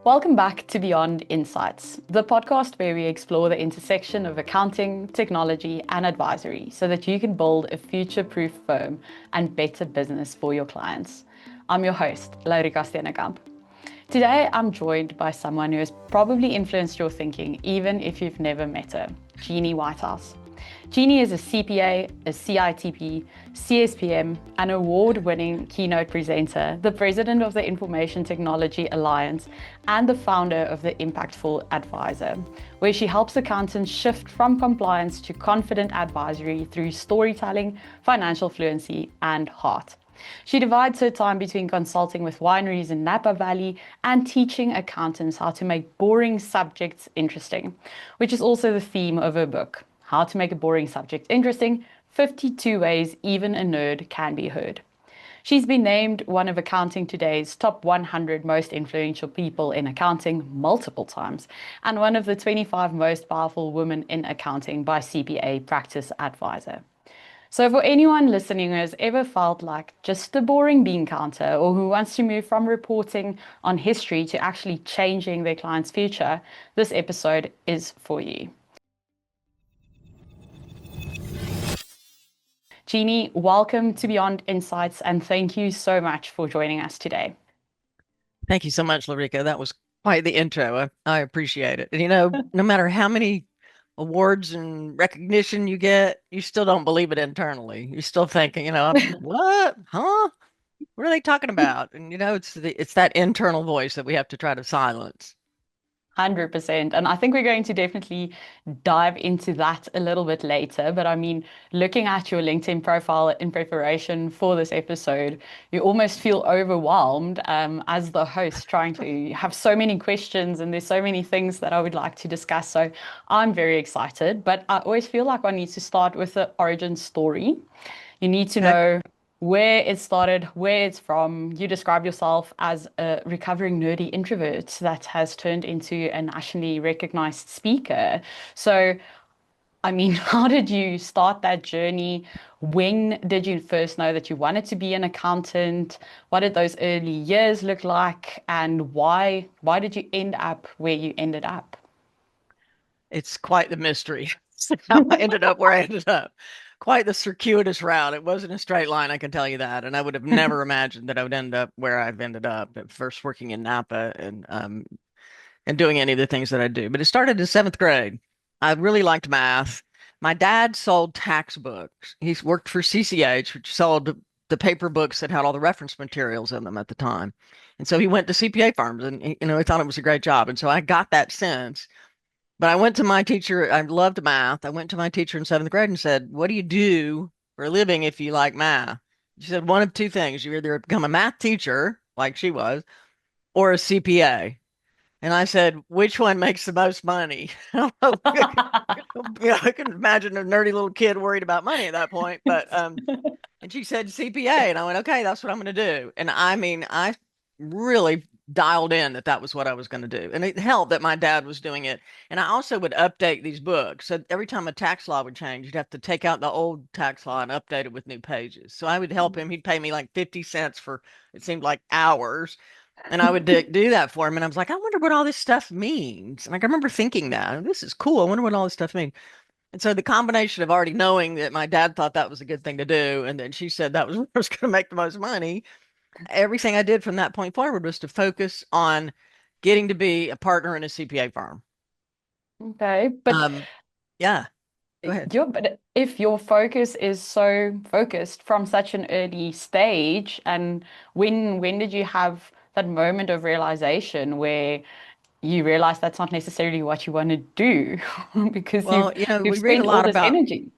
Welcome back to Beyond Insights, the podcast where we explore the intersection of accounting, technology, and advisory so that you can build a future-proof firm and better business for your clients. I'm your host, Laurika. Today, I'm joined by someone who has probably influenced your thinking, even if you've never met her, Geni Whitehouse. Geni is a CPA, a CITP, CSPM, an award-winning keynote presenter, the president of the Information Technology Alliance, and the founder of the Impactful Advisor, where she helps accountants shift from compliance to confident advisory through storytelling, financial fluency, and heart. She divides her time between consulting with wineries in Napa Valley and teaching accountants how to make boring subjects interesting, which is also the theme of her book, How to Make a Boring Subject Interesting, 52 Ways Even a Nerd Can Be Heard. She's been named one of Accounting Today's top 100 most influential people in accounting multiple times, and one of the 25 most powerful women in accounting by CPA Practice Advisor. So for anyone listening who has ever felt like just a boring bean counter or who wants to move from reporting on history to actually changing their client's future, this episode is for you. Geni, welcome to Beyond Insights, and thank you so much for joining us today. Thank you so much, Laurika. That was quite the intro. I appreciate it. And no matter how many awards and recognition you get, you still don't believe it internally. You're still thinking, what? Huh? What are they talking about? And it's that internal voice that we have to try to silence. 100%. And I think we're going to definitely dive into that a little bit later. But I mean, looking at your LinkedIn profile in preparation for this episode, you almost feel overwhelmed as the host, trying to have so many questions and there's so many things that I would like to discuss. So I'm very excited. But I always feel like I need to start with the origin story. You need to Okay. know where it started, where it's from. You describe yourself as a recovering nerdy introvert that has turned into a nationally recognized speaker. So, I mean, how did you start that journey? When did you first know that you wanted to be an accountant? What did those early years look like? And why did you end up where you ended up? It's quite the mystery. How I ended up where I ended up. Quite the circuitous route. It wasn't a straight line, I can tell you that. And I would have never imagined that I would end up where I've ended up at first working in Napa and doing any of the things that I do. But it started in seventh grade. I really liked math. My dad sold tax books. He's worked for CCH, which sold the paper books that had all the reference materials in them at the time. And so he went to CPA firms and he thought it was a great job. And so I got that sense. But I went to my teacher. I loved math. I went to my teacher in seventh grade and said, "What do you do for a living if you like math?" She said, "One of two things. You either become a math teacher, like she was, or a CPA." And I said, "Which one makes the most money?" I can imagine a nerdy little kid worried about money at that point. And she said CPA, and I went, "Okay, that's what I'm going to do." And I mean, I really dialed in that that was what I was going to do, and it helped that my dad was doing it. And I also would update these books. So every time a tax law would change, you'd have to take out the old tax law and update it with new pages. So I would help him. He'd pay me like 50 cents for it seemed like hours and I would do that for him. And I was like, I wonder what all this stuff means. Like, I remember thinking that this is cool. I wonder what all this stuff means. And so the combination of already knowing that my dad thought that was a good thing to do, and then she said that was where I was going to make the most money, everything I did from that point forward was to focus on getting to be a partner in a CPA firm. Okay, but Yeah, go ahead. But if your focus is so focused from such an early stage, and when did you have that moment of realization where you realize that's not necessarily what you want to do because Well, you've we read a spent all lot this about, energy?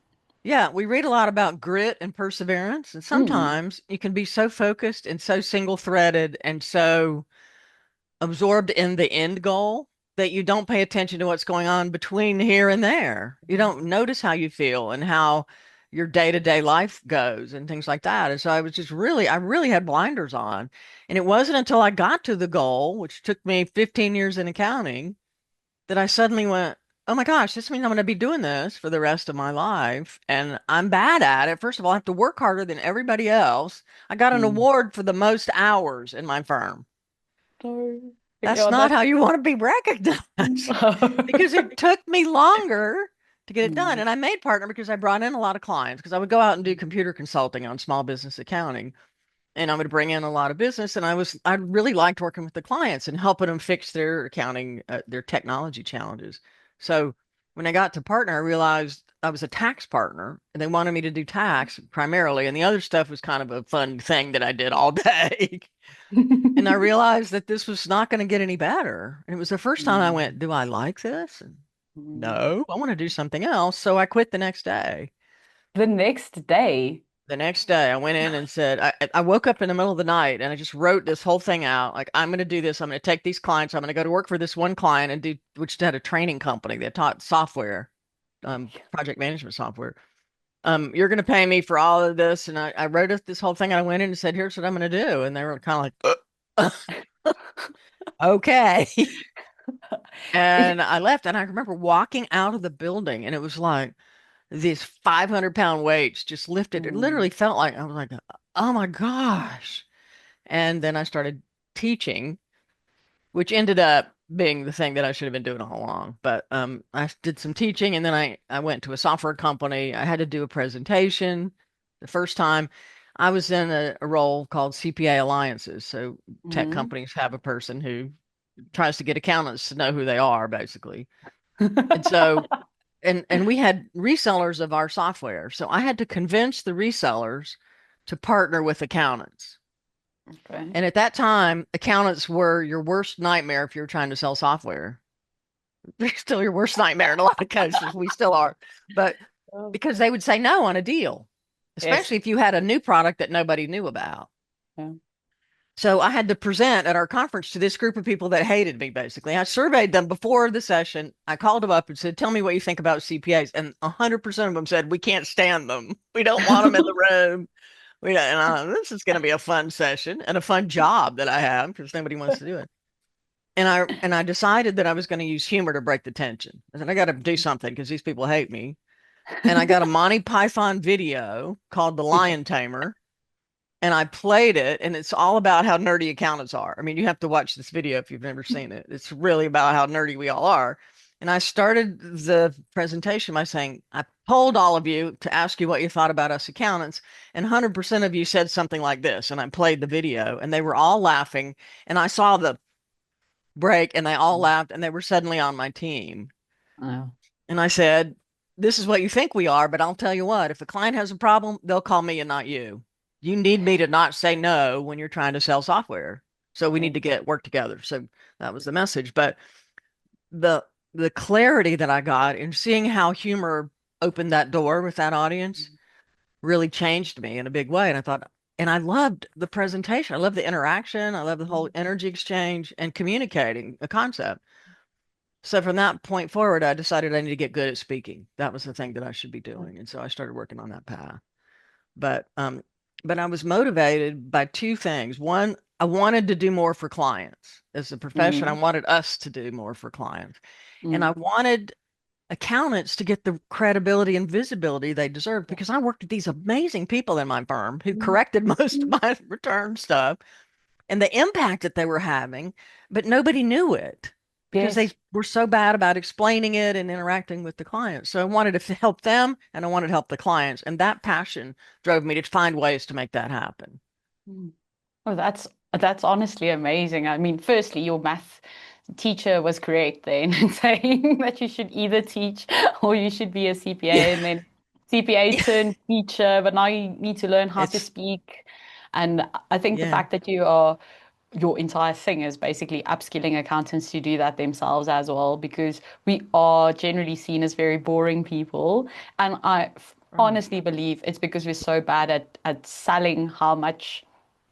yeah, we read a lot about grit and perseverance. And Mm, sometimes you can be so focused and so single-threaded and so absorbed in the end goal that you don't pay attention to what's going on between here and there. You don't notice how you feel and how your day-to-day life goes and things like that. And so I really had blinders on. And it wasn't until I got to the goal, which took me 15 years in accounting, that I suddenly went, oh my gosh, this means I'm going to be doing this for the rest of my life. And I'm bad at it. First of all, I have to work harder than everybody else. I got an mm. award for the most hours in my firm. No. That's Yeah, not how that's you want to be recognized because it took me longer to get it done. Mm, And I made partner because I brought in a lot of clients because I would go out and do computer consulting on small business accounting and I would bring in a lot of business. And I really liked working with the clients and helping them fix their accounting, their technology challenges. So when I got to partner, I realized I was a tax partner and they wanted me to do tax primarily. And the other stuff was kind of a fun thing that I did all day. And I realized that this was not going to get any better. And it was the first time I went, mm, do I like this? And mm. no, I want to do something else. So I quit the next day. The next day. The next day, I went in and said, I woke up in the middle of the night and I just wrote this whole thing out. Like, I'm going to do this. I'm going to take these clients. I'm going to go to work for this one client and do, which had a training company that taught software, project management software. You're going to pay me for all of this. And I wrote up this whole thing. And I went in and said, here's what I'm going to do. And they were kind of like, okay. And I left. And I remember walking out of the building and it was like, these 500-pound weights just lifted. It Mm, literally felt like I was like, oh my gosh. And then I started teaching, which ended up being the thing that I should have been doing all along. But I did some teaching and then I went to a software company. I had to do a presentation. The first time I was in a role called CPA Alliances. So tech mm. companies have a person who tries to get accountants to know who they are, basically. And so and we had resellers of our software. So I had to convince the resellers to partner with accountants. Okay. And at that time, accountants were your worst nightmare if you were trying to sell software. They're still your worst nightmare in a lot of cases. We still are. But Oh. because they would say no on a deal, Yes. especially if you had a new product that nobody knew about. Yeah. So I had to present at our conference to this group of people that hated me, basically. I surveyed them before the session. I called them up and said, tell me what you think about CPAs. And 100% of them said, we can't stand them. We don't want them in the room. We don't, and this is going to be a fun session and a fun job that I have because nobody wants to do it. And I decided that I was going to use humor to break the tension. I said, I got to do something because these people hate me. And I got a Monty Python video called The Lion Tamer and I played it, and it's all about how nerdy accountants are. I mean, you have to watch this video if you've never seen it. It's really about how nerdy we all are. And I started the presentation by saying, I polled all of you to ask you what you thought about us accountants, and 100% of you said something like this. And I played the video, and they were all laughing. And I saw the break, and they all laughed, and they were suddenly on my team. Oh. And I said, this is what you think we are, but I'll tell you what, if a client has a problem, they'll call me and not you. You need me to not say no when you're trying to sell software. So we Yeah. need to get work together. So that was the message. But the the clarity that I got in seeing how humor opened that door with that audience really changed me in a big way. And I thought, and I loved the presentation. I loved the interaction. I loved the whole energy exchange and communicating a concept. So from that point forward, I decided I need to get good at speaking. That was the thing that I should be doing. And so I started working on that path. But but I was motivated by two things. One, I wanted to do more for clients. As a profession, I Mm, wanted us to do more for clients. And mm, I wanted accountants to get the credibility and visibility they deserve because I worked with these amazing people in my firm who mm, corrected most of mm. my return stuff and the impact that they were having, but nobody knew it because they Yes. were so bad about explaining it and interacting with the clients. So I wanted to help them and I wanted to help the clients. And that passion drove me to find ways to make that happen. Mm. Oh, that's honestly amazing. I mean, firstly, your math teacher was correct then in saying that you should either teach or you should be a Yeah. CPA, and then CPA turned teacher, but now you need to learn how to It's, speak. And I think the yeah, fact that you are your entire thing is basically upskilling accountants to do that themselves as well, because we are generally seen as very boring people. And right. honestly believe it's because we're so bad at selling how much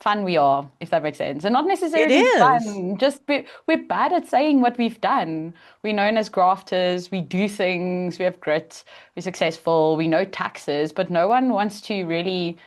fun we are, if that makes sense. And not It necessarily is. fun, just we're bad at saying what we've done. We're known as grafters, we do things, we have grit, we're successful, we know taxes, but no one wants to really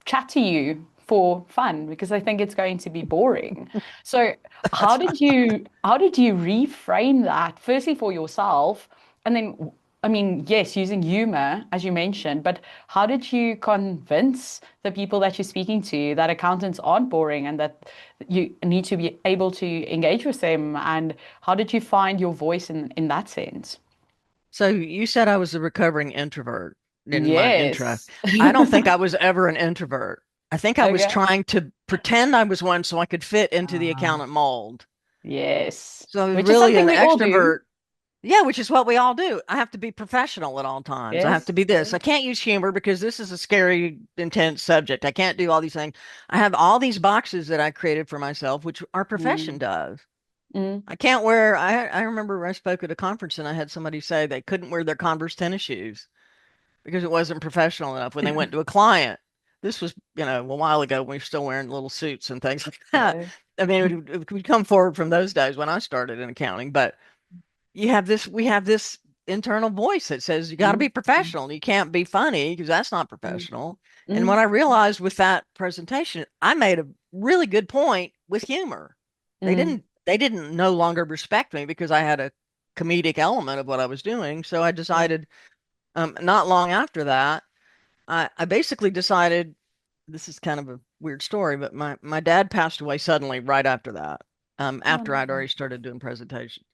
chat to you for fun because I think it's going to be boring. So That's how did you reframe that firstly for yourself, and then I mean, yes, using humor, as you mentioned, but how did you convince the people that you're speaking to that accountants aren't boring and that you need to be able to engage with them? And how did you find your voice in that sense? So you said I was a recovering introvert in my intro. Yes. I don't think I was ever an introvert. I think I was Okay. trying to pretend I was one so I could fit into the Ah, accountant mold. yes. So I was Which is really something an we all do. extrovert. Yeah, which is what we all do. I have to be professional at all times. I have Yes. to be this. I Yes. can't use humor because this is a scary, intense subject. I can't do all these things. I have all these boxes that I created for myself, which our profession Mm, does. mm, I can't wear, I remember I spoke at a conference and I had somebody say they couldn't wear their Converse tennis shoes because it wasn't professional enough when they went to a client. This was, a while ago when we were still wearing little suits and things like that. yeah. I mean, it would come forward from those days when I started in accounting, but we have this internal voice that says you got to Mm, be professional. You can't be funny because that's not mm, professional. And mm, what I realized with that presentation, I made a really good point with humor. mm, They didn't no longer respect me because I had a comedic element of what I was doing. So I yeah. decided, not long after that, I basically decided this is kind of a weird story, but my dad passed away suddenly right after that, Oh after I'd no. already started doing presentations.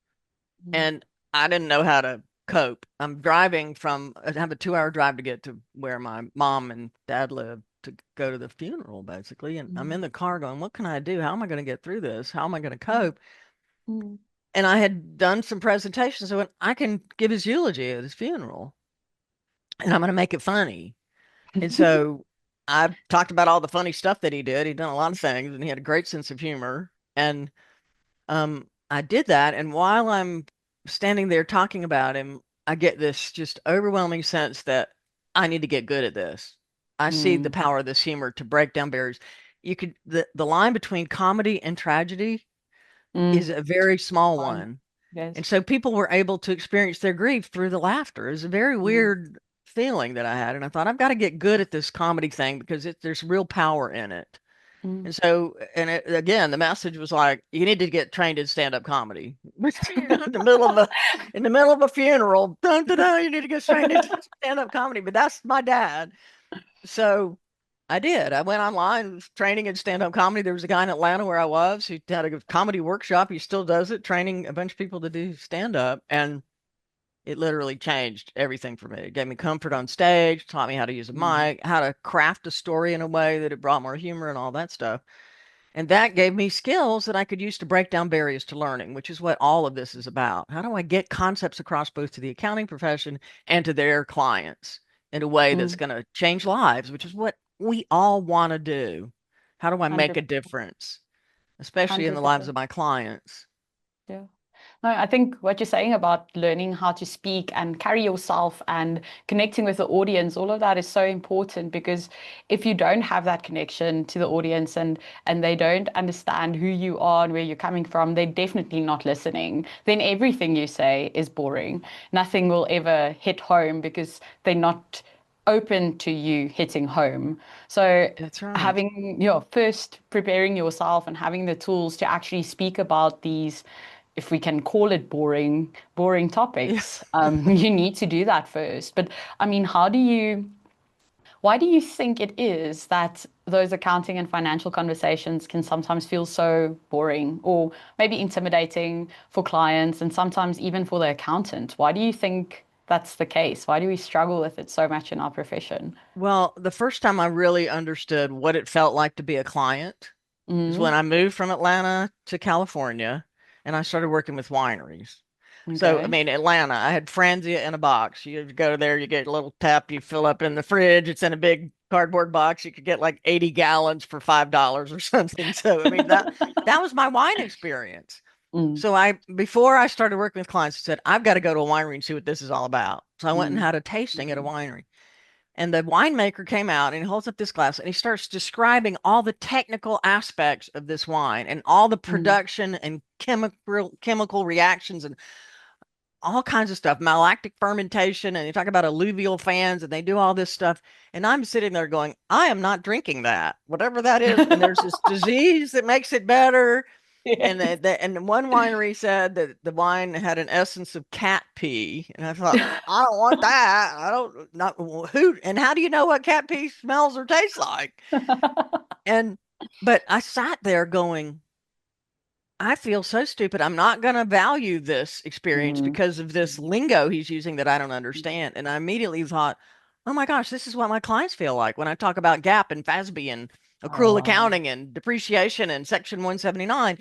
Mm, And I didn't know how to cope. I'm driving I have a 2 hour drive to get to where my mom and dad live to go to the funeral, basically. And I'm in mm, the car going, what can I do? How am I going to get through this? How am I going to mm, cope? mm, And I had done some presentations. So I can give his eulogy at his funeral and I'm going to make it funny. And so I talked about all the funny stuff that he did. He'd done a lot of things and he had a great sense of humor. And I did that, and while I'm standing there talking about him, I get this just overwhelming sense that I need to get good at this. I see the mm, power of this humor to break down barriers. The line between comedy and tragedy mm. is a very small Fine. one. And Yes. so people were able to experience their grief through the laughter. It was a very Mm, weird feeling that I had. And I thought, I've got to get good at this comedy thing because there's real power in it. mm. And so, again, the message was like, you need to get trained in stand-up comedy. In the middle of a funeral, dun, dun, dun, you need to get trained in stand-up comedy. But that's my dad. So I did. I went online, was training in stand-up comedy. There was a guy in Atlanta where I was who had a comedy workshop. He still does it, training a bunch of people to do stand-up. And it literally changed everything for me. It gave me comfort on stage, taught me how to use a Mm, mic, how to craft a story in a way that it brought more humor and all that stuff. And that gave me skills that I could use to break down barriers to learning, which is what all of this is about. How do I get concepts across both to the accounting profession and to their clients in a way that's mm. going to change lives, which is what we all want to do? How do I make a 100%. difference, especially in the lives 100%. of my clients? Yeah. No, I think what you're saying about learning how to speak and carry yourself and connecting with the audience, all of that is so important because if you don't have that connection to the audience and they don't understand who you are and where you're coming from, they're definitely not listening. Then everything you say is boring. Nothing will ever hit home because they're not open to you hitting home. So That's right. having, first preparing yourself and having the tools to actually speak about these, if we can call it boring Yeah. topics, you need to do that first. But I mean, why do you think it is that those accounting and financial conversations can sometimes feel so boring or maybe intimidating for clients and sometimes even for the accountant? Why do you think that's the case? Why do we struggle with it so much in our profession? Well, the first time I really understood what it felt like to be a client is when Mm, I moved from Atlanta to California and I started working with wineries. So, I okay. mean, Atlanta, I had Franzia in a box. You go there, you get a little tap, you fill up in the fridge. It's in a big cardboard box. You could get like 80 gallons for $5 or something. So, I mean, that was my wine experience. Mm, So before I started working with clients, I said, I've got to go to a winery and see what this is all about. So I went and mm, had a tasting at a winery. And the winemaker came out and he holds up this glass and he starts describing all the technical aspects of this wine and all the mm, production and chemical reactions and all kinds of stuff, malactic fermentation, and they talk about alluvial fans and they do all this stuff. And I'm sitting there going, I am not drinking that, whatever that is. And there's this disease that makes it better. And Yes. and one winery said that the wine had an essence of cat pee, and I thought, I don't want that. I don't not who and how do you know what cat pee smells or tastes like? And but I sat there going, I feel so stupid. I'm not going to value this experience Mm. because of this lingo he's using that I don't understand. And I immediately thought, oh my gosh, this is what my clients feel like when I talk about GAAP and FASB and accrual Oh, accounting and depreciation and Section 179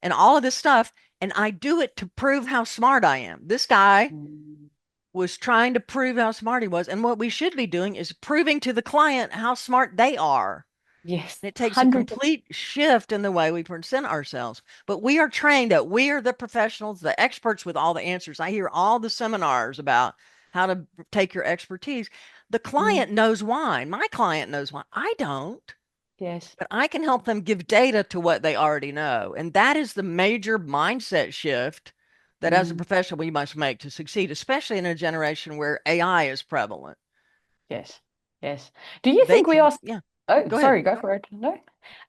and all of this stuff. And I do it to prove how smart I am. This guy mm. was trying to prove how smart he was. And what we should be doing is proving to the client how smart they are. Yes, It takes a 100%. complete shift in the way we present ourselves. But we are trained that we are the professionals, the experts with all the answers. I hear all the seminars about how to take your expertise. The Mm. client knows why. My client knows why. I don't, Yes. but I can help them give data to what they already know. And that is the major mindset shift that as a Mm. professional we must make to succeed, especially in a generation where AI is prevalent. Yes. Yes. Do you They think we can, are? yeah, Oh, go ahead. sorry, go for it. No.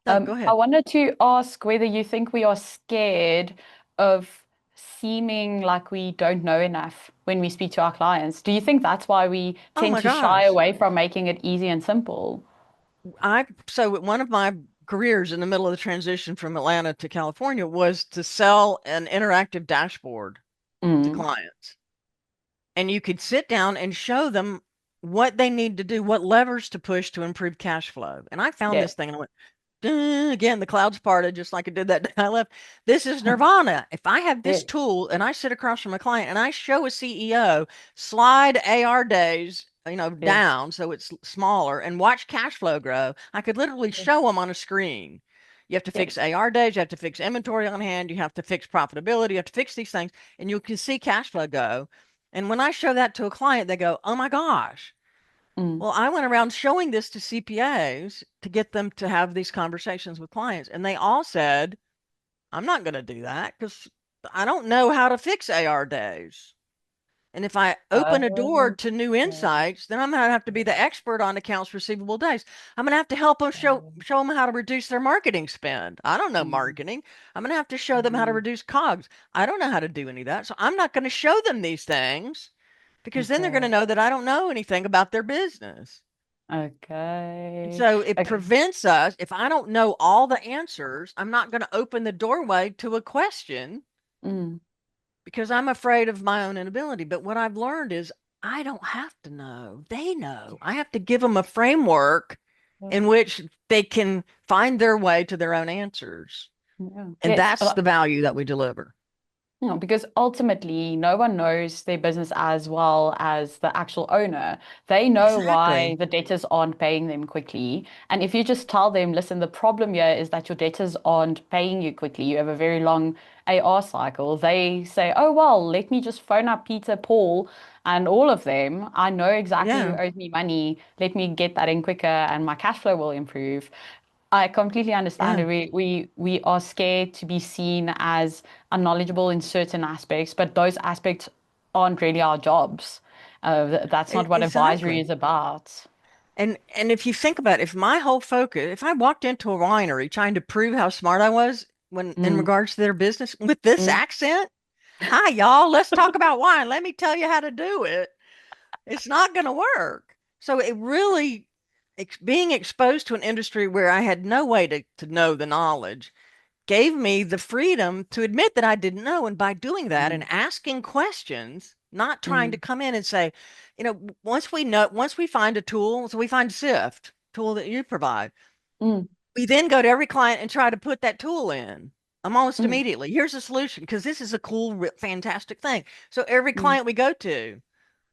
No, go I ahead. wanted to ask whether you think we are scared of seeming like we don't know enough when we speak to our clients. Do you think that's why we Oh tend my to shy gosh. away from making it easy and simple? So one of my careers in the middle of the transition from Atlanta to California was to sell an interactive dashboard to Mm. clients. And you could sit down and show them what they need to do, what levers to push to improve cash flow. And I found Yes. this thing and I went, again, the clouds parted just like it did that day I left. This is nirvana. If I have this Yes. tool and I sit across from a client and I show a CEO slide AR days, Yes. down so it's smaller and watch cash flow grow, I could literally Yes. show them on a screen. You have to fix Yes. AR days, you have to fix inventory on hand, you have to fix profitability, you have to fix these things, and you can see cash flow go. And when I show that to a client, they go, oh my gosh, Mm. well, I went around showing this to CPAs to get them to have these conversations with clients. And they all said, I'm not going to do that because I don't know how to fix AR days. And if I open a door Okay. to new insights, then I'm going to have to be the expert on accounts receivable days. I'm going to have to help them show them how to reduce their marketing spend. I don't know Mm. marketing. I'm going to have to show them how to Mm. reduce COGS. I don't know how to do any of that. So I'm not going to show them these things because then they're going to Okay. know that I don't know anything about their business. And Okay. so it Okay. prevents us, if I don't know all the answers, I'm not going to open the doorway to a question Mm. because I'm afraid of my own inability. But what I've learned is I don't have to know. They know. I have to give them a framework Yeah. in which they can find their way to their own answers. Yeah. And Yes. that's the value that we deliver. No, because ultimately, no one knows their business as well as the actual owner. They know why Exactly. the debtors aren't paying them quickly. And if you just tell them, listen, the problem here is that your debtors aren't paying you quickly, you have a very long AR cycle, they say, oh, well, let me just phone up Peter, Paul, and all of them. I know exactly who Yeah. owes me money. Let me get that in quicker, and my cash flow will improve. I completely understand Yeah. it. We are scared to be seen as unknowledgeable in certain aspects, but those aspects aren't really our jobs. That's not what advisory Exactly. is about. And if you think about it, if my whole focus, if I walked into a winery trying to prove how smart I was when in Mm, regards to their business with this mm, accent, hi y'all, let's talk about wine. Let me tell you how to do it. It's not going to work. So it really being exposed to an industry where I had no way to know the knowledge gave me the freedom to admit that I didn't know. And by doing that and mm, asking questions, not trying to mm, come in and say, once we find a tool, so we find SIFT tool that you provide, mm, we then go to every client and try to put that tool in. Almost mm, immediately. Here's a solution because this is a cool, fantastic thing. So every mm. client we go to,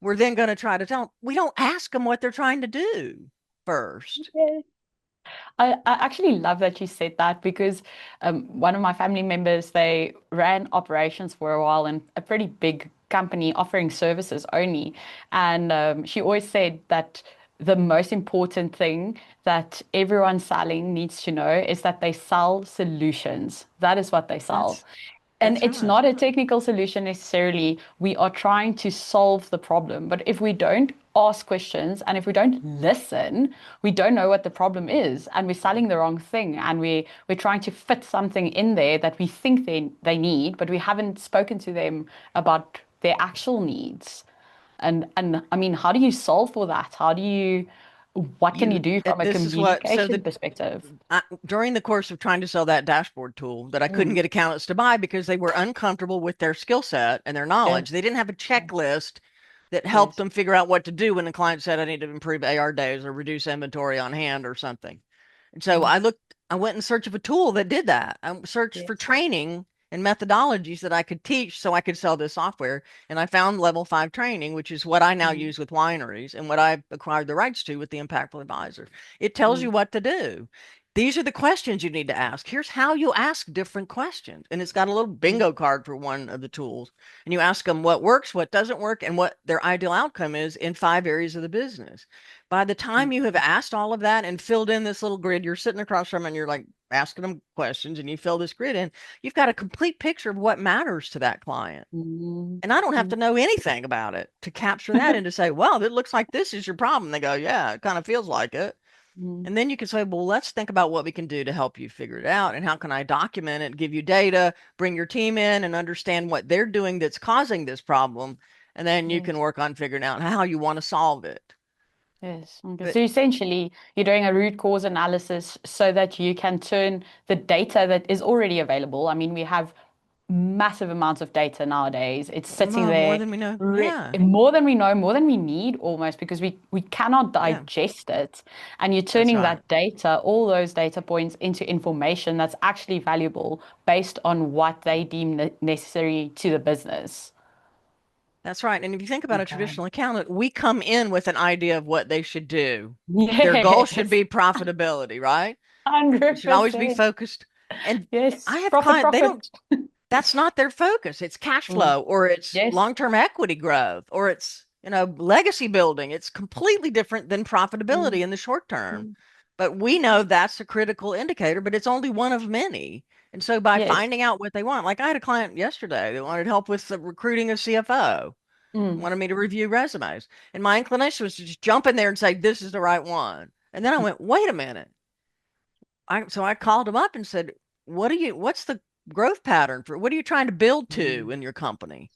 we're then going to try to tell them. We don't ask them what they're trying to do first. Yeah. I actually love that you said that because one of my family members, they ran operations for a while in a pretty big company offering services only. And she always said that the most important thing that everyone selling needs to know is that they sell solutions. That is what they sell. That's And that's it's right. not a technical solution necessarily. We are trying to solve the problem. But if we don't ask questions, and if we don't listen, we don't know what the problem is, and we're selling the wrong thing, and we're trying to fit something in there that we think they need, but we haven't spoken to them about their actual needs. And I mean, how do you solve for that? What can you do from a This is what, so communication perspective? during the course of trying to sell that dashboard tool that I couldn't Mm, get accountants to buy because they were uncomfortable with their skill set and their knowledge. yes, They didn't have a checklist that helped yes. them figure out what to do when the client said, I need to improve AR days or reduce inventory on hand or something. And so Mm, I went in search of a tool that did that. I searched for yes. training and methodologies that I could teach so I could sell this software. And I found level 5 training, which is what I now Mm, use with wineries and what I acquired the rights to with the Impactful Advisor. It tells you mm, what to do. These are the questions you need to ask. Here's how you ask different questions. And it's got a little mm, bingo card for one of the tools. And you ask them what works, what doesn't work, and what their ideal outcome is in 5 areas of the business. By the time mm, you have asked all of that and filled in this little grid, you're sitting across from them and you're like asking them questions and you fill this grid in, you've got a complete picture of what matters to that client. mm, And I don't have mm, to know anything about it to capture that and to say, well, it looks like this is your problem. They go, yeah, it kind of feels like it. mm, And then you can say, well, let's think about what we can do to help you figure it out. And how can I document it, give you data, bring your team in and understand what they're doing that's causing this problem. And then you can yes. work on figuring out how you want to solve it. Yes. Okay. But So essentially, you're doing a root cause analysis so that you can turn the data that is already available. I mean, we have massive amounts of data nowadays. It's sitting more there than we know. Yeah. more than we know, more than we need almost, because we cannot Yeah. digest it. And you're That's turning right. that data, all those data points, into information that's actually valuable based on what they deem necessary to the business. That's right. And if you think about a Okay. traditional accountant, we come in with an idea of what they should do. Their goal should Yes. be profitability, right? It should always be 100%. focused. And I Yes. have Profit, clients, they don't, profit. that's not their focus. It's cash Mm. flow or it's Yes. long-term equity growth or it's, legacy building. It's completely different than profitability Mm, in the short term. mm. But we know that's a critical indicator, but it's only one of many. And so by Yes. finding out what they want, like I had a client yesterday that wanted help with the recruiting of CFO, Mm, wanted me to review resumes. And my inclination was to just jump in there and say, this is the right one. And then I went, wait a minute. So I called him up and said, what's the growth pattern for, what are you trying to build to mm. in your company?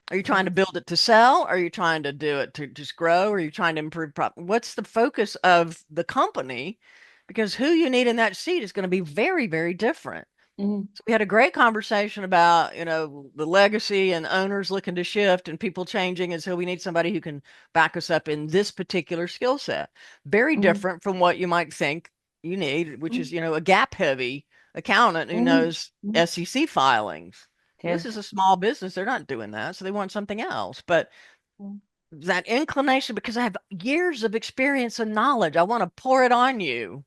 Are you trying to Yes. build it to sell? Are you trying to do it to just grow? Are you trying to improve profit? What's the focus of the company? Because who you need in that seat is going to be very, very different. Mm, So we had a great conversation about, the legacy and owners looking to shift and people changing. And so we need somebody who can back us up in this particular skill set. Very mm, different from what you might think you need, which mm, is, a gap heavy accountant who mm, knows mm. SEC filings. This is Yes. a small business. They're not doing that. So they want something else. But Mm. that inclination, because I have years of experience and knowledge, I want to pour it on you.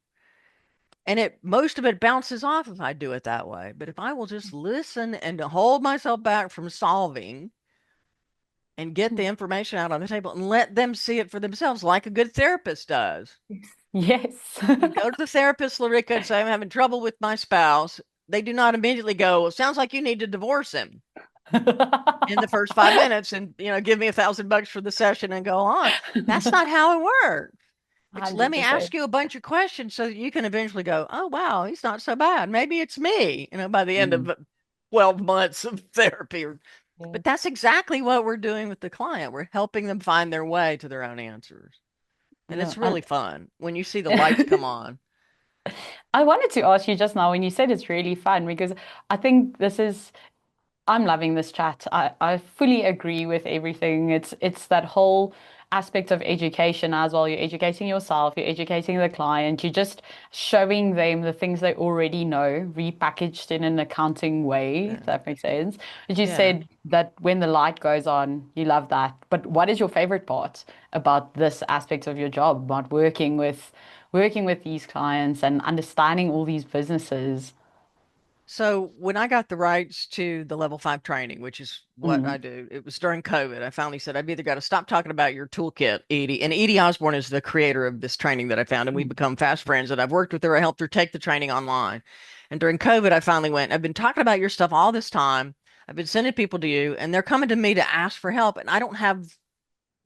And most of it bounces off if I do it that way. But if I will just listen and to hold myself back from solving and get the information out on the table and let them see it for themselves, like a good therapist does. Yes. You go to the therapist, Laurika, and say, I'm having trouble with my spouse. They do not immediately go, well, sounds like you need to divorce him in the first 5 minutes and, give me $1,000 for the session and go on. That's not how it works. It's let me ask 100%. you a bunch of questions so that you can eventually go, oh, wow, he's not so bad. Maybe it's me, by the end Mm. of 12 months of therapy. But Yes. that's exactly what we're doing with the client. We're helping them find their way to their own answers. And No, it's really fun when you see the lights come on. I wanted to ask you just now when you said it's really fun because I think I'm loving this chat. I fully agree with everything. It's that whole aspect of education as well. You're educating yourself, you're educating the client, you're just showing them the things they already know, repackaged in an accounting way, if Yeah. that makes sense. As you Yeah. said that when the light goes on, you love that. But what is your favorite part about this aspect of your job, about working with these clients and understanding all these businesses? So when I got the rights to the level 5 training, which is what I Mm, do, it was during COVID. I finally said, I've either got to stop talking about your toolkit, Edie. And Edie Osborne is the creator of this training that I found, and we've mm, become fast friends. And I've worked with her. I helped her take the training online. And during COVID, I finally went, I've been talking about your stuff all this time. I've been sending people to you, and they're coming to me to ask for help. And I don't have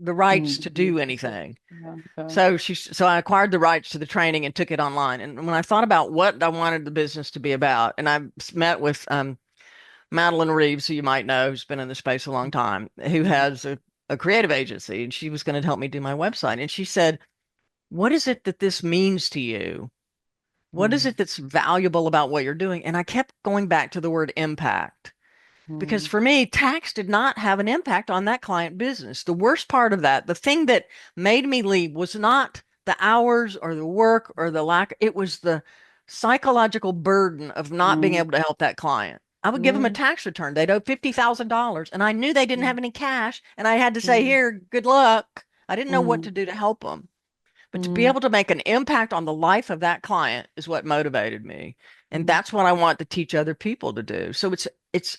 the rights to Mm. do anything. Yeah, yeah. So I acquired the rights to the training and took it online. And when I thought about what I wanted the business to be about, and I met with Madeline Reeves, who you might know, who's been in the space a long time, who Mm. has a creative agency, and she was going to help me do my website. And she said, "What is it that this means to you? What is Mm. it that's valuable about what you're doing?" And I kept going back to the word impact. Because Mm. for me, tax did not have an impact on that client business. The worst part of that, the thing that made me leave was not the hours or the work or the lack, it was the psychological burden of not being Mm. able to help that client. I would give them a Mm. tax return. They'd owe $50,000 and I knew they didn't Mm. have any cash and I had to say, Mm. here, good luck. I didn't know what Mm. to do to help them. But to be Mm. able to make an impact on the life of that client is what motivated me. And Mm. that's what I want to teach other people to do. So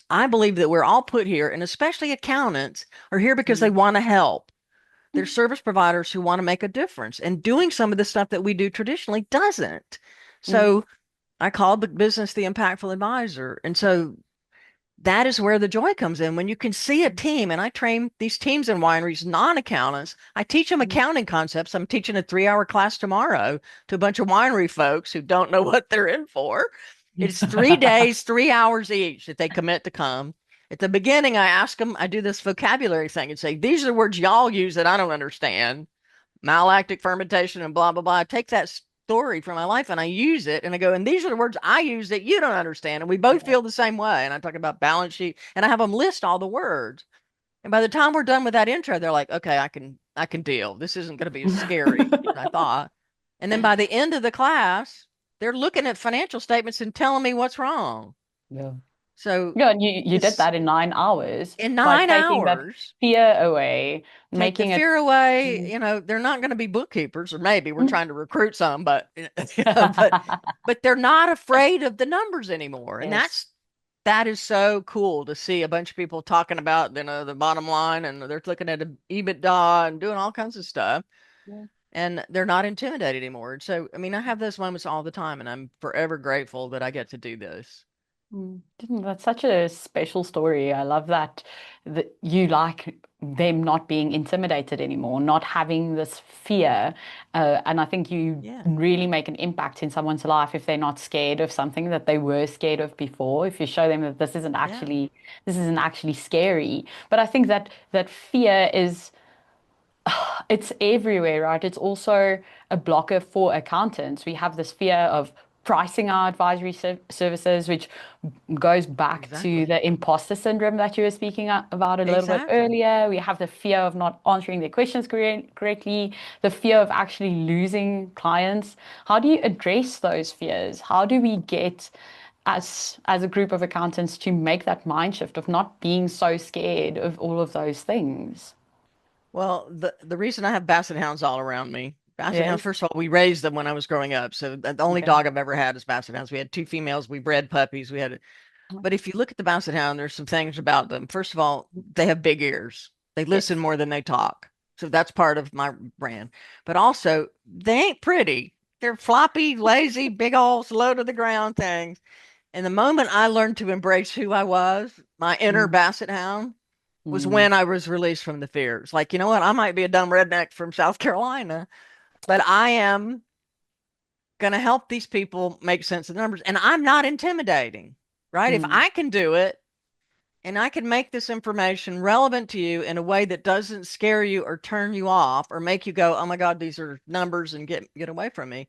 I believe that we're all put here, and especially accountants are here because they Mm. want to help. They're service providers who want to make a difference. And doing some of the stuff that we do traditionally doesn't. Mm. So I called the business the impactful advisor. And so that is where the joy comes in when you can see a team. And I train these teams in wineries, non-accountants. I teach them Mm. accounting concepts. I'm teaching a 3 hour class tomorrow to a bunch of winery folks who don't know what they're in for. It's 3 days, 3 hours each that they commit to come. At the beginning, I ask them, I do this vocabulary thing and say, these are the words y'all use that I don't understand, malactic fermentation and blah blah blah. I take that story from my life and I use it and I go, and these are the words I use that you don't understand. And we both Yeah. feel the same way. And I talk about balance sheet and I have them list all the words. And by the time we're done with that intro, they're like, okay, I can deal. This isn't going to be as scary as I thought. And then by the end of the class, they're looking at financial statements and telling me what's wrong. Yeah. So Yeah, and you did it's that in 9 hours in by nine taking that hours. fear away, Take the making it. fear away. Mm. They're not going to be bookkeepers, or maybe we're trying to recruit some, but but they're not afraid of the numbers anymore. And Yes. that is so cool to see a bunch of people talking about, the bottom line, and they're looking at a EBITDA and doing all kinds of stuff, Yeah. and they're not intimidated anymore. So, I mean, I have those moments all the time, and I'm forever grateful that I get to do this. Mm. That's such a special story. I love that you like them not being intimidated anymore, not having this fear. And I think you Yeah, really make an impact in someone's life if they're not scared of something that they were scared of before. If you show them that yeah, this isn't actually scary. But I think that fear is it's everywhere, right? It's also a blocker for accountants. We have this fear of pricing our advisory services, which goes back to exactly, the imposter syndrome that you were speaking about a little bit exactly. earlier. We have the fear of not answering their questions correctly, the fear of actually losing clients. How do you address those fears? How do we get as a group of accountants to make that mind shift of not being so scared of all of those things? Well, the reason I have basset hounds all around me, basset hounds, Yes. first of all, we raised them when I was growing up. So the only Okay. dog I've ever had is basset hounds. We had two females, we bred puppies. But if you look at the basset hound, there's some things about them. First of all, they have big ears. They listen Yes. more than they talk. So that's part of my brand. But also, they ain't pretty. They're floppy, lazy, big old slow to the ground things. And the moment I learned to embrace who I was, my inner Mm. basset hound, was Mm. when I was released from the fears. Like, you know what? I might be a dumb redneck from South Carolina, but I am going to help these people make sense of the numbers. And I'm not intimidating, right? If Mm. I can do it and I can make this information relevant to you in a way that doesn't scare you or turn you off or make you go, oh my God, these are numbers and get away from me,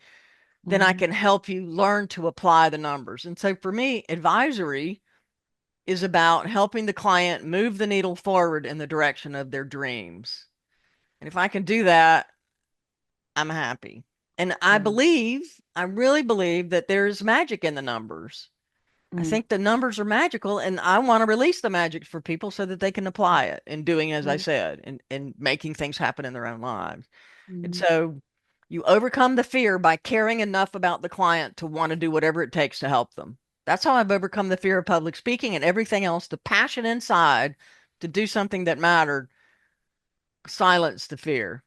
then I Mm. can help you learn to apply the numbers. And so for me, advisory is about helping the client move the needle forward in the direction of their dreams. And if I can do that, I'm happy. And Yeah. I really believe that there's magic in the numbers. I Mm. think the numbers are magical, and I want to release the magic for people so that they can apply it in doing, as I Mm. said, and making things happen in their own lives. And Mm. so you overcome the fear by caring enough about the client to want to do whatever it takes to help them. That's how I've overcome the fear of public speaking and everything else. The passion inside to do something that mattered silenced the fear.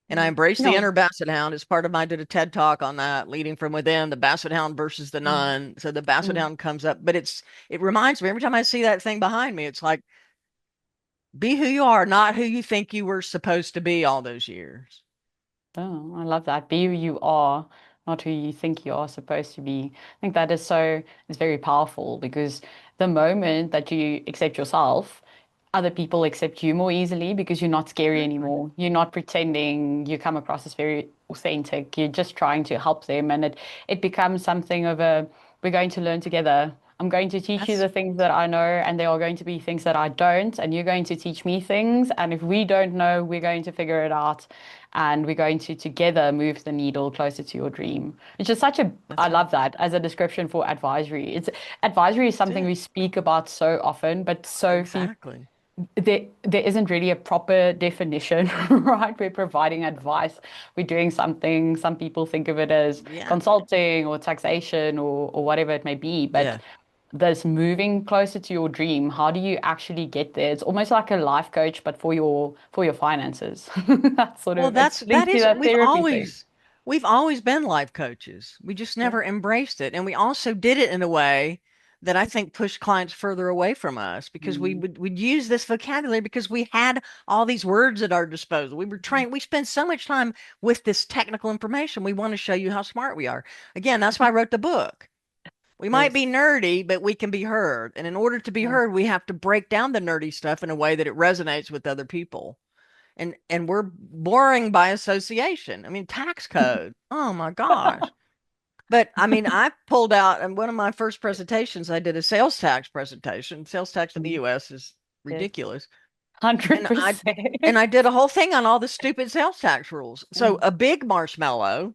And I Mm. embraced the Yeah. inner basset hound as part of my, I did a TED talk on that, leading from within, the basset hound versus the Mm. nun. So the basset Mm. hound comes up, but it reminds me every time I see that thing behind me, it's like Be who you are, not who you think you were supposed to be all those years. Oh, I love that. Be who you are, not who you think you are supposed to be. I think that is very powerful because the moment that you accept yourself, other people accept you more easily because you're not scary Exactly. anymore. You're not pretending. You come across as very authentic. You're just trying to help them, and it becomes something of a we're going to learn together. I'm going to teach you That's the things that I know, and there are going to be things that I don't, and you're going to teach me things. And if we don't know, we're going to figure it out, and we're going to together move the needle closer to your dream. It's just I that's right. love that as a description for advisory. Advisory is That's something it. we speak about so often, but so few Exactly. there isn't really a proper definition, right? We're providing advice, we're doing something. Some people think of it as Yeah. consulting or taxation or whatever it may be, but Yeah. this moving closer to your dream, how do you actually get there? It's almost like a life coach, but for your finances. That's sort Well, of it's that linked to is that therapy thing. we've always been life coaches. We just Yeah. never embraced it. And we also did it in a way that I think pushed clients further away from us because Mm. we'd use this vocabulary because we had all these words at our disposal. We were trained, we spend so much time with this technical information. We want to show you how smart we are. Again, that's why I wrote the book. We might be Yes. nerdy, but we can be heard. And in order to be Yeah. heard, we have to break down the nerdy stuff in a way that it resonates with other people. And we're boring by association. I mean, tax code. Oh my gosh. But I mean, I pulled out in one of my first presentations, I did a sales tax presentation. Sales tax in the Mm. US is Yes. ridiculous. And I 100%. did a whole thing on all the stupid sales tax rules. So Mm. a big marshmallow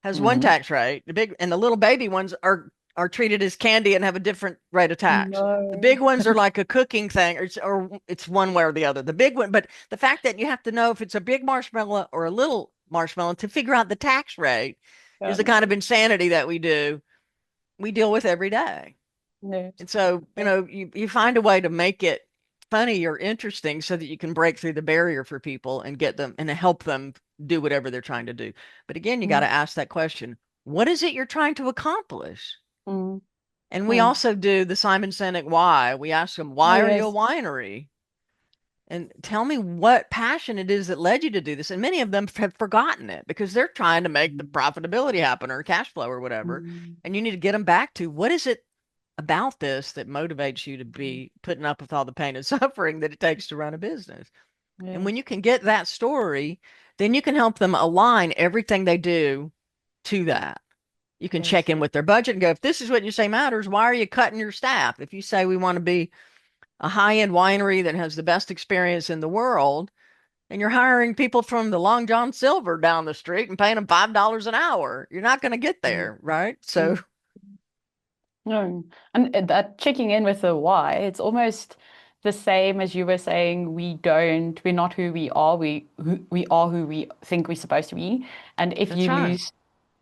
has one Mm. tax rate. The big and the little baby ones are treated as candy and have a different rate of tax. The No. big ones are like a cooking thing, or it's one way or the other. The big one, but the fact that you have to know if it's a big marshmallow or a little marshmallow to figure out the tax rate is Yeah. the kind of insanity that we deal with every day. Yes. And so, you find a way to make it funny or interesting so that you can break through the barrier for people and get them and help them do whatever they're trying to do. But again, you got Mm. to ask that question. What is it you're trying to accomplish? Mm. And we Mm. also do the Simon Sinek why. We ask them, Oh, why are you a yes. winery? And tell me what passion it is that led you to do this. And many of them have forgotten it because they're trying to make the Mm. profitability happen or cash flow or whatever. Mm. And you need to get them back to what is it about this that motivates you to Mm. be putting up with all the pain and suffering that it takes to run a business. And when Yes. you can get that story, then you can help them align everything they do to that. You can check Yes. in with their budget and go, if this is what you say matters, why are you cutting your staff? If you say we want to be a high-end winery that has the best experience in the world, and you're hiring people from the Long John Silver down the street and paying them $5 an hour, you're not going to get Mm. there, right? So, Mm. No. And that checking in with the why, it's almost the same as you were saying, we're not who we are. We are who we think we're supposed to be. And if that's you right. lose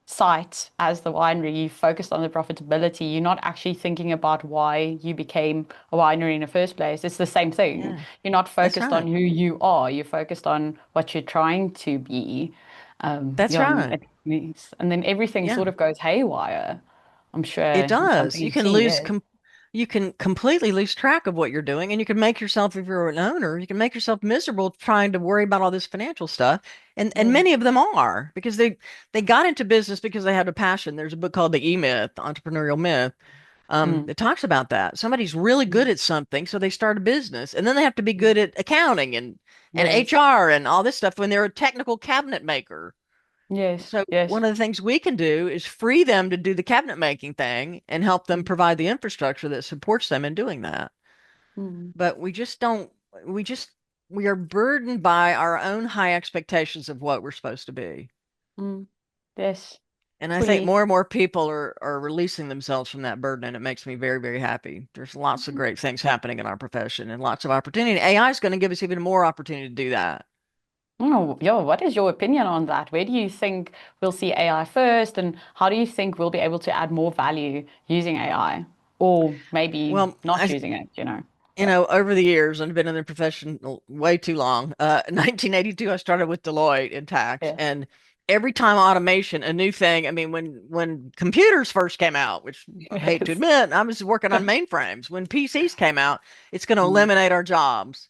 sight as the winery, you focused on the profitability, you're not actually thinking about why you became a winery in the first place. It's the same thing. Yeah, You're not that's focused on right. who you are, you're focused on what you're trying to be. That's Yeah, right. and then everything Yeah. sort of goes haywire. I'm It sure it's does. something you've seen, yes. You can completely lose track of what you're doing, and you can make yourself, if you're an owner, you can make yourself miserable trying to worry about all this financial stuff. And Mm. many of them are because they got into business because they had a passion. There's a book called The E-Myth, The Entrepreneurial Myth, Mm. that talks about that. Somebody's really good Mm. at something, so they start a business, and then they have to be good at accounting and Yes, HR and all this stuff when they're a technical cabinet maker. yes, So yes. one of the things we can do is free them to do the cabinet making thing and help them Mm. provide the infrastructure that supports them in doing that. Mm. But we just don't, we just, we are burdened by our own high expectations of what we're supposed to be. Mm. Yes, And I think fully. more and more people are releasing themselves from that burden, and it makes me very, very happy. There's lots of great things happening in our profession and lots of opportunity. AI is going to give us even more opportunity to do that. Oh, yo, what is your opinion on that? Where do you think we'll see AI first, and how do you think we'll be able to add more value using AI, or maybe Well, not using it, you know? over the years, I've been in the profession way too long. 1982, I started with Deloitte in tax, Yes. and every time automation, a new thing. I mean, when computers first came out, which I hate to Yes. admit, I was working on mainframes. When PCs came out, it's going to Mm. eliminate our jobs.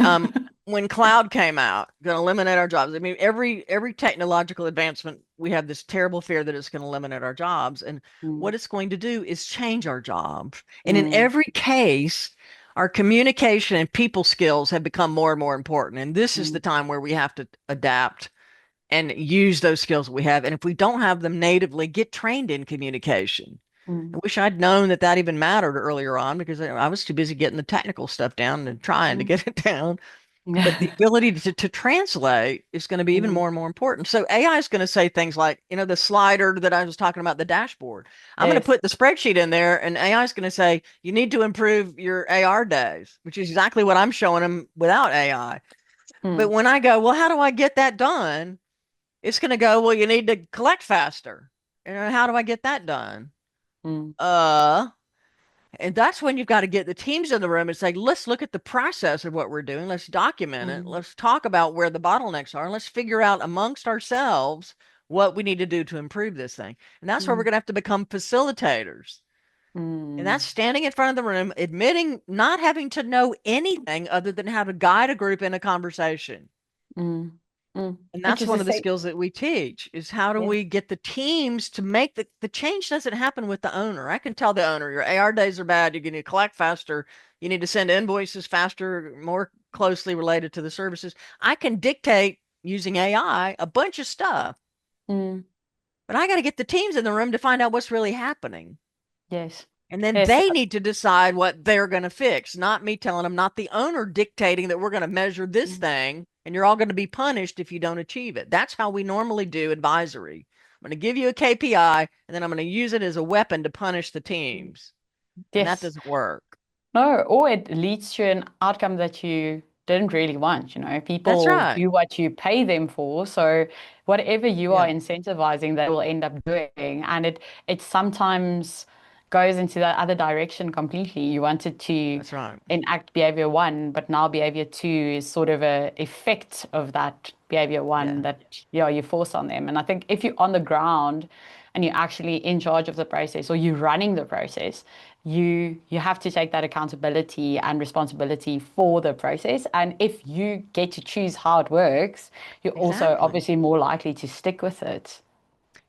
Um, when cloud came out, going to eliminate our jobs. I mean, every technological advancement, we have this terrible fear that it's going to eliminate our jobs. And Mm, what it's going to do is change our jobs. And in mm, every case, our communication and people skills have become more and more important. And this is the mm, time where we have to adapt and use those skills that we have. And if we don't have them natively, get trained in communication. I mm, wish I'd known that that even mattered earlier on because I was too busy getting the technical stuff down and trying to mm. get it down. But the ability to translate is going to be even Mm, more and more important. So AI is going to say things like, the slider that I was talking about, the dashboard. I'm going to yes. put the spreadsheet in there, and AI is going to say, you need to improve your AR days, which is exactly what I'm showing them without AI. But Mm, when I go, well, how do I get that done? It's going to go, well, you need to collect faster. And how do I get that done? mm, Uh, And that's when you've got to get the teams in the room and say, let's look at the process of what we're doing. Let's document it. mm, Let's talk about where the bottlenecks are. And let's figure out amongst ourselves what we need to do to improve this thing. And that's where we're mm, going to have to become facilitators. And that's mm, standing in front of the room, admitting not having to know anything other than how to guide a group in a conversation. mm, mm. And Which that's is the one of the same. skills that we teach is how do Yes. we get the teams to make the change doesn't happen with the owner. I can tell the owner your AR days are bad. You need to collect faster. You need to send invoices faster, more closely related to the services. I can dictate using AI a bunch of stuff, Mm, but I got to get the teams in the room to find out what's really happening. yes. And then Yes. they need to decide what they're going to fix, not me telling them, not the owner dictating that we're going to measure this Mm, thing and you're all going to be punished if you don't achieve it. That's how we normally do advisory. I'm going to give you a KPI and then I'm going to use it as a weapon to punish the mm. teams. And that Yes. doesn't work. No, or it leads to an outcome that you didn't really want. That's People right. do what you pay them for. So whatever you are Yeah, incentivizing, they will end up doing. And it sometimes goes into that other direction completely. You wanted to that's right. enact behavior one, but now behavior two is sort of a effect of that behavior one Yeah, that, yeah, you force on them. And I think if you're on the ground and you're actually in charge of the process or you're running the process, you have to take that accountability and responsibility for the process. And if you get to choose how it works, you're also exactly. obviously more likely to stick with it.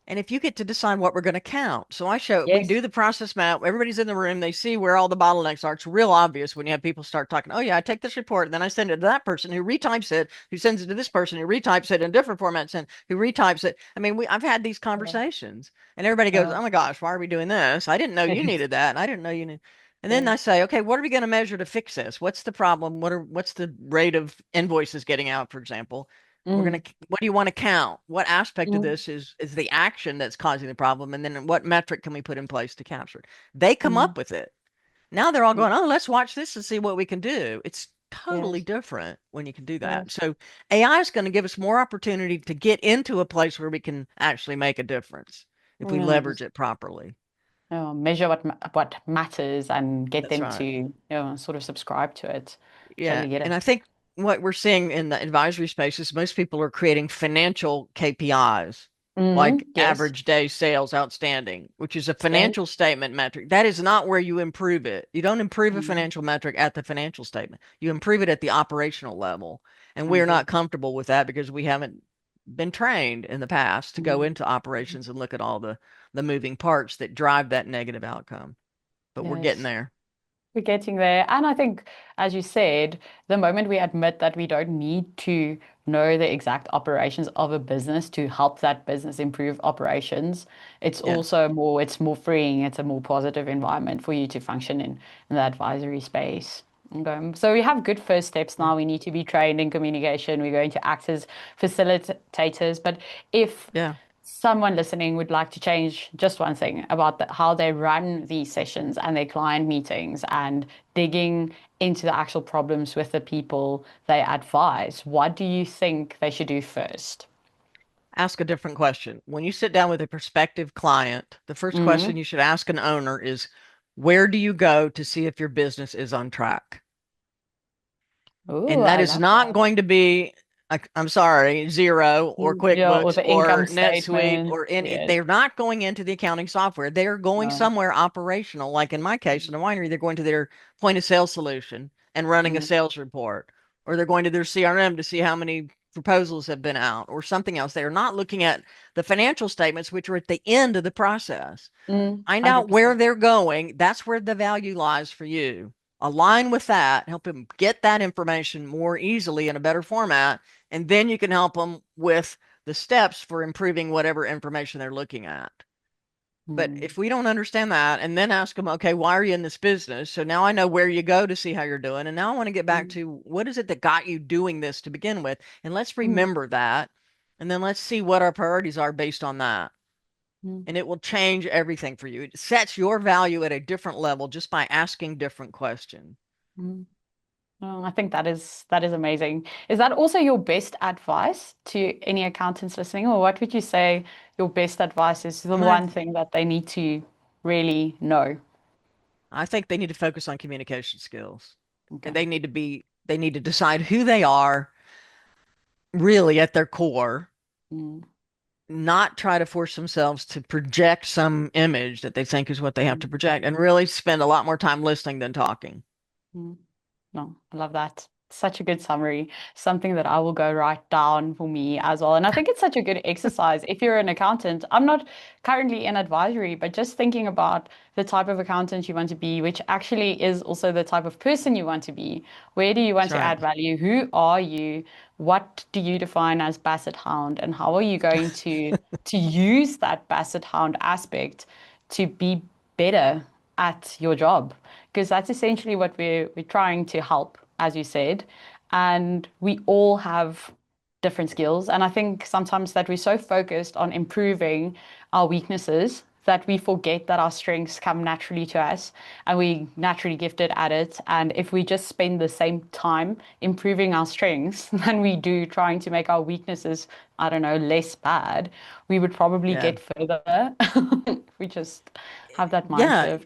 And if you get to decide what we're going to count. So we Yes. do the process map. Everybody's in the room. They see where all the bottlenecks are. It's real obvious when you have people start talking. Oh yeah, I take this report, and then I send it to that person who retypes it, who sends it to this person who retypes it in a different format, and who retypes it. I mean, I've had these Yeah. conversations, and everybody goes, Yeah. "Oh my gosh, why are we doing this? I didn't know you Yes. needed that, and I didn't know you need." And then I Yes. say, okay, what are we going to measure to fix this? What's the problem? What's the rate of invoices getting out, for example? Mm, What do you want to count? What aspect of mm, this is the action that's causing the problem? And then what metric can we put in place to capture it? They come mm, up with it. Now they're all mm. going, oh, let's watch this and see what we can do. It's totally Yes. different when you can do that. Yes. So AI is going to give us more opportunity to get into a place where we can actually make a difference if we Yeah. leverage it properly. Measure what matters and get That's them right. to, sort of subscribe to it. Yeah. Totally get And it. I think what we're seeing in the advisory space is most people are creating financial KPIs, Mm, like yes. average day sales outstanding, which is a Same. financial statement metric. That is not where you improve it. You don't improve a Mm, financial metric at the financial statement. You improve it at the operational level. And I we're agree. not comfortable with that because we haven't been trained in the past to go Mm, into operations and look at all the moving parts that drive that negative outcome. But we're getting yes. there. We're getting there. And I think, as you said, the moment we admit that we don't need to know the exact operations of a business to help that business improve operations, Yeah. it's more freeing. It's a more positive environment for you to function in the advisory space. Okay. So we have good first steps Yeah. now. We need to be trained in communication. We're going to act as facilitators. But if Yeah. someone listening would like to change just one thing about how they run these sessions and their client meetings and digging into the actual problems with the people they advise, what do you think they should do first? Ask a different question. When you sit down with a prospective client, the first question Mm. you should ask an owner is, where do you go to see if your business is on track? Oh, And that I is love not that. going to be, I'm sorry, Zero or Yeah, or QuickBooks the income or NetSuite statement. or any, Yes. they're not going into the accounting software. They are going No. somewhere operational. Like in my case, in a winery, they're going to their point of sale solution and running a Mm, sales report or they're going to their CRM to see how many proposals have been out or something else. They are not looking at the financial statements, which are at the end of the process. Find out where 100%. they're going. That's where the value lies for you. Align with that, help them get that information more easily in a better format, and then you can help them with the steps for improving whatever information they're looking at. But Mm, if we don't understand that and then ask them, okay, why are you in this business? So now I know where you go to see how you're doing. And now I want to get back mm, to what is it that got you doing this to begin with? And let's mm, remember that. And then let's see what our priorities are based on that. mm, And it will change everything for you. It sets your value at a different level just by asking different questions. mm. Oh, I think that is amazing. Is that also your best advice to any accountants listening, or what would you say your best advice is the I, one thing that they need to really know? I think they need to focus on communication skills. And Okay. they need to decide who they are really at their core, Mm, not try to force themselves to project some image that they think is what they have to mm, project, and really spend a lot more time listening than talking. mm. No, I love that. Such a good summary. Something that I will go write down for me as well. And I think it's such a good exercise. If you're an accountant, I'm not currently in advisory, but just thinking about the type of accountant you want to be, which actually is also the type of person you want to be. Where do you want That's to right. add value? Who are you? What do you define as Basset Hound? And how are you going to use that Basset Hound aspect to be better at your job? Because that's essentially what we're trying to help, as you said. And we all have different skills. And I think sometimes that we're so focused on improving our weaknesses that we forget that our strengths come naturally to us and we naturally gifted at it. And if we just spend the same time improving our strengths than we do trying to make our weaknesses, I don't know, less bad, we would probably Yeah. get further. We just have that Yeah. mindset.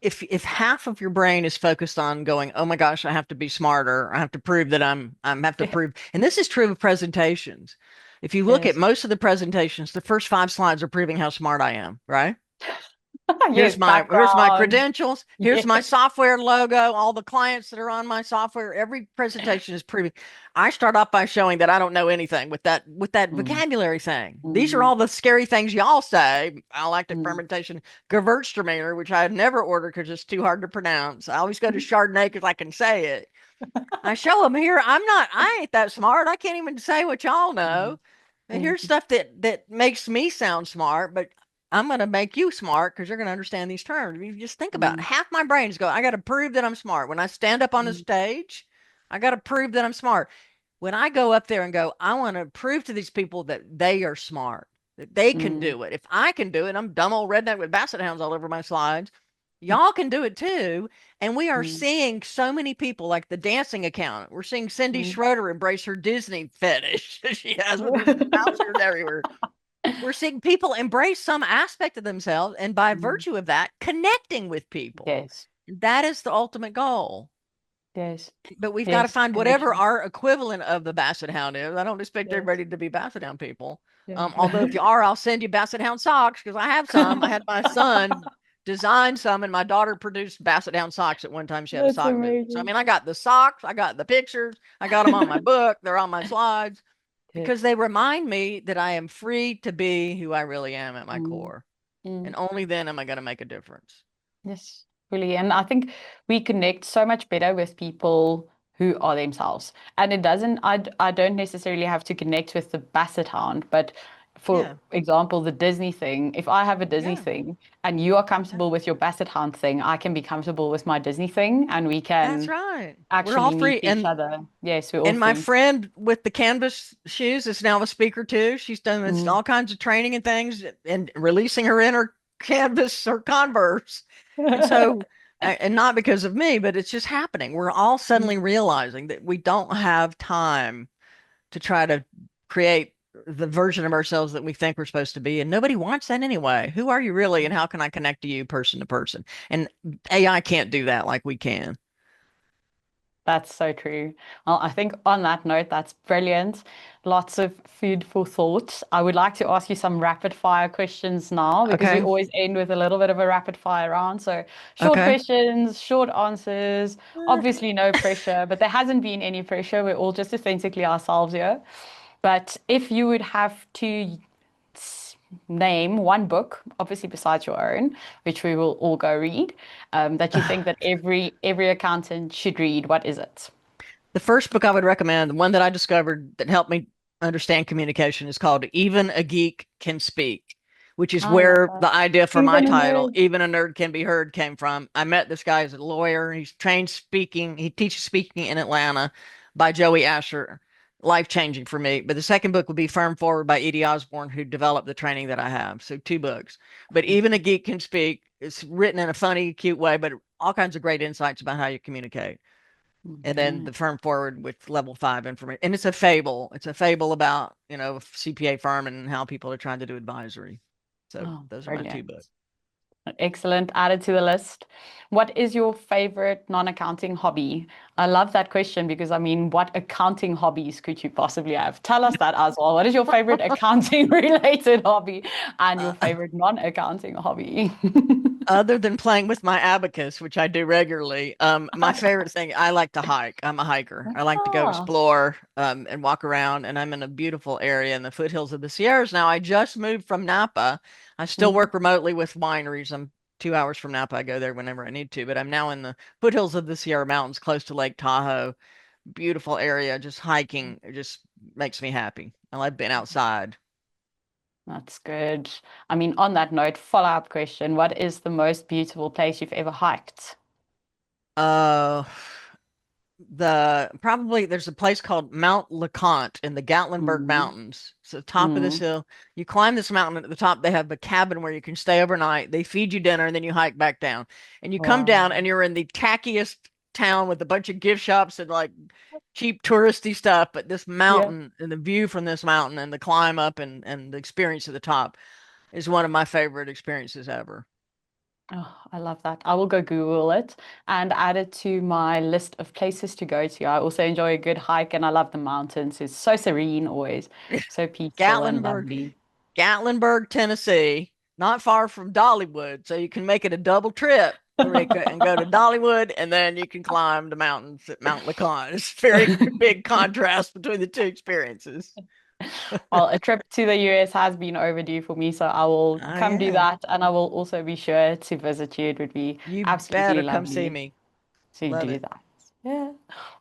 If half of your brain is focused on going, oh my gosh, I have to be smarter, I have to prove that I'm have to prove, and this is true of presentations. If you look at Yes. most of the presentations, the first 5 slides are proving how smart I am, right? Yes, Here's my background. credentials, here's my Yes. software logo, all the clients that are on my software. Every presentation is proving. I start off by showing that I don't know anything with that Mm, vocabulary thing. These are mm, all the scary things y'all say. I like the mm. fermentation Gewürztraminer, which I never order because it's too hard to pronounce. I always go to Chardonnay because I can say it. I show them here. I ain't that smart. I can't even say what y'all Mm, know. And mm, here's stuff that makes me sound smart, but I'm going to make you smart because you're going to understand these terms. You just think about it. mm, Half my brain is going, I got to prove that I'm smart. When I stand up on the mm, stage, I got to prove that I'm smart. When I go up there and go, I want to prove to these people that they are smart, that they can mm, do it. If I can do it, I'm dumb old redneck with basset hounds all over my slides. Y'all can do it too. And we are mm, seeing so many people like the dancing accountant. We're seeing Cindy mm. Schroeder embrace her Disney fetish that she has with her bouncers everywhere. We're seeing people embrace some aspect of themselves and by Mm. virtue of that, connecting with people. Yes, That is the ultimate goal. yes, But we've got to yes, find whatever connection. our equivalent of the basset hound is. I don't expect Yes, everybody to be basset hound people. yes. Although if you are, I'll send you basset hound socks because I have some. I had my son design some, and my daughter produced basset hound socks at one time. She had a That's sock business. So I amazing. mean, I got the socks, I got the pictures, I got them on my book. They're on my slides because Yes. they remind me that I am free to be who I really am at my Mm, core, and mm. only then am I going to make a difference. Yes, really. And I think we connect so much better with people who are themselves. And it doesn't, I don't necessarily have to connect with the Basset Hound, but for Yeah, example, the Disney thing, if I have a Disney yeah, thing and you are yeah. comfortable with your Basset Hound thing, I can be comfortable with my Disney thing and we That's can right. We're all actually meet free, each other. Yes, we're all and my free. friend with the canvas shoes is now a speaker too. She's done this, Mm. all kinds of training and things and releasing her inner canvas or converse. And so, and not because of me, but it's just happening. We're all suddenly realizing that we don't have time to try to create the version of ourselves that we think we're supposed to be. And nobody wants that anyway. Who are you really? And how can I connect to you person to person? And AI can't do that like we can. That's so true. Well, I think on that note, that's brilliant. Lots of food for thought. I would like to ask you some rapid fire questions now because we Okay. always end with a little bit of a rapid fire round. So short Okay. questions, short answers, Eh, obviously no pressure, but there hasn't been any pressure. We're all just authentically ourselves here. But if you would have to name one book, obviously besides your own, which we will all go read, that you think that every accountant should read, what is it? The first book I would recommend, the one that I discovered that helped me understand communication, is called Even a Geek Can Speak, which is I love where that. the idea for my Even a title, nerd. Even a Nerd Can Be Heard, came from. I met this guy as a lawyer. He's trained speaking, he teaches speaking in Atlanta by Joey Asher. Life changing for me. But the second book would be Firm Forward by Edie Osborne, who developed the training that I have. So two books. But Even a Geek Can Speak. It's written in a funny, cute way, but all kinds of great insights about how you communicate. And then Okay. the firm forward with level 5 information. And it's a fable. It's a fable about, a CPA firm and how people are trying to do advisory. So Oh, those are my two brilliant. books. Excellent. Added to the list. What is your favorite non-accounting hobby? I love that question because I mean, what accounting hobbies could you possibly have? Tell us that as well. What is your favorite accounting related hobby and your Uh, favorite non-accounting hobby? Other than playing with my abacus, which I do regularly, my favorite thing, I like to hike. I'm a hiker. I like to go Ah. explore, and walk around. And I'm in a beautiful area in the foothills of the Sierras. Now, I just moved from Napa. I still Mhm. work remotely with wineries. I'm 2 hours from Napa. I go there whenever I need to, but I'm now in the foothills of the Sierra Mountains, close to Lake Tahoe. Beautiful area. Just hiking, it just makes me happy. I like being outside. That's good. I mean, on that note, follow-up question. What is the most beautiful place you've ever hiked? Uh, probably there's a place called Mount LeConte in the Gatlinburg Mm, Mountains. It's the top of this mm. hill. You climb this mountain, and at the top they have a cabin where you can stay overnight. They feed you dinner and then you hike back down. And you come down Wow. and you're in the tackiest town with a bunch of gift shops and like cheap touristy stuff. But this Yeah. mountain and the view from this mountain and the climb up and the experience at the top is one of my favorite experiences ever. Oh, I love that. I will go Google it and add it to my list of places to go to. I also enjoy a good hike and I love the mountains. It's so serene always, so peaceful and Gatlinburg, lovely. Gatlinburg, Tennessee, not far from Dollywood. So you can make it a double trip, Laurika, and go to Dollywood, and then you can climb the mountains at Mount LeConte. It's a very big contrast between the two experiences. Well, a trip to the US has been overdue for me, so I will Oh, come do yeah. that and I will also be sure to visit you. It would be You absolutely better come see lovely me. to Love do it. that. Yeah.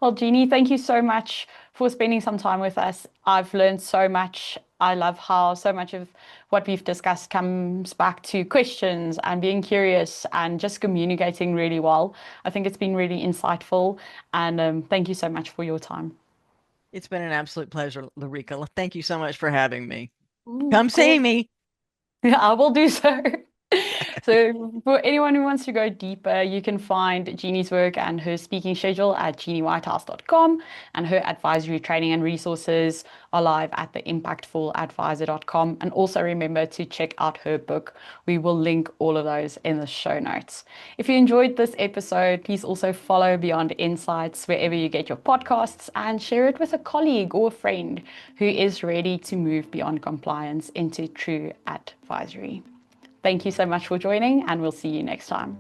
Well, Jeannie, thank you so much for spending some time with us. I've learned so much. I love how so much of what we've discussed comes back to questions and being curious and just communicating really well. I think it's been really insightful. And thank you so much for your time. It's been an absolute pleasure, Laurika. Thank you so much for having me. Come Of see course. me. Yeah, I will do so. So, for anyone who wants to go deeper, you can find Jeannie's work and her speaking schedule at geniewhitehouse.com, and her advisory training and resources are live at theimpactfuladvisor.com. And also remember to check out her book. We will link all of those in the show notes. If you enjoyed this episode, please also follow Beyond Insights wherever you get your podcasts and share it with a colleague or a friend who is ready to move beyond compliance into true advisory. Thank you so much for joining, and we'll see you next time.